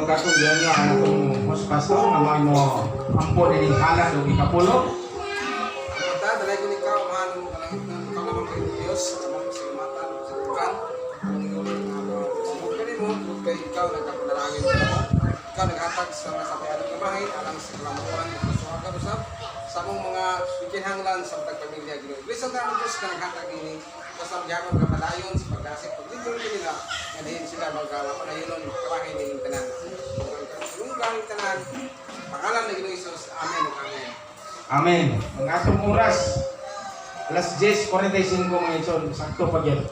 Kasundian nyo ang itong mas pastor na may mo ampon ining halat o ikapulo. Dalay ko ikaw, man, ikaw naman kayo ni Diyos, sa mga pasalamatan, sa Tuhan, ang iyong sumugani mo, kay ikaw nagkapadalangin sa mo, ikaw naghatag sa mga sabayan ng gamahin, alang sa kalamuan, sa kakarusap, sa mong mga bikinhanglan sa pagpamilya ginoon. Please, ang ng Diyos na naghatag ini, basta magyakon ka padayon sa pagkasik, pag-libro nila, ngayon sila magpanayonon, kawahin ng tanan. Yung gamit tanan, pangalan ng Ginoong Isus, Amen. Amen. Amen. Ang atong oras, alas 10:45 mga ison, sakto pa yan.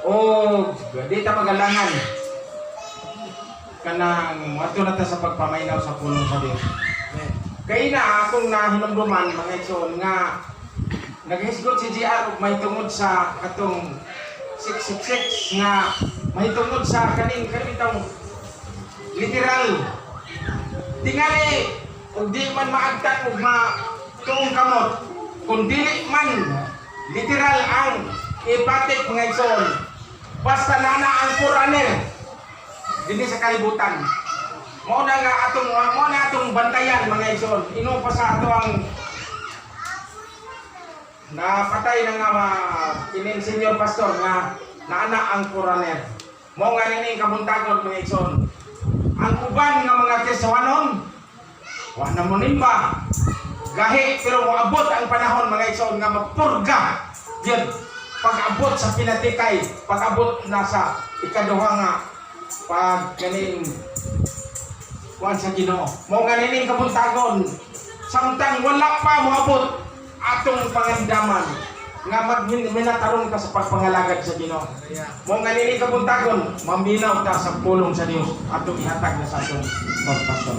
O, di ta magalangan. Kanang, ato na ta sa pagpamaynaw sa pulong sa Diyos. Kaya na, akong nahinumduman mga ison, nga, naghisgot si JR ug may tungod sa katong 666 nga may tungod sa kaning kanitong literal. Tingali, kung di man maagtan o tuong kamot, kung dili man literal ang ipatik mga ison, basta nana ang Quraner dini sa kalibutan. Mao na atong bantayan mga ison. Ino pa sa ato ang napatay na nga kinin senior pastor nga naana ang Quraner. Mao nga nini kabuntagon mga ison. Ang uban nga mga Kristiyanon, wa na mo nimba. Gahi pero moabot ang panahon mga ison nga mapurga. Diyan pag-abot sa pinatikay, pag-abot na sa ikaduha nga pag kaning kuan sa Ginoo. Mao nga nini kabuntagon samtang wala pa moabot atong pangandaman nga magminatarong ka sa pagpangalagad sa Ginoo. Mo nga nini kabuntagon, maminaw ta sa pulong sa Dios atong ihatag na sa atong pastor.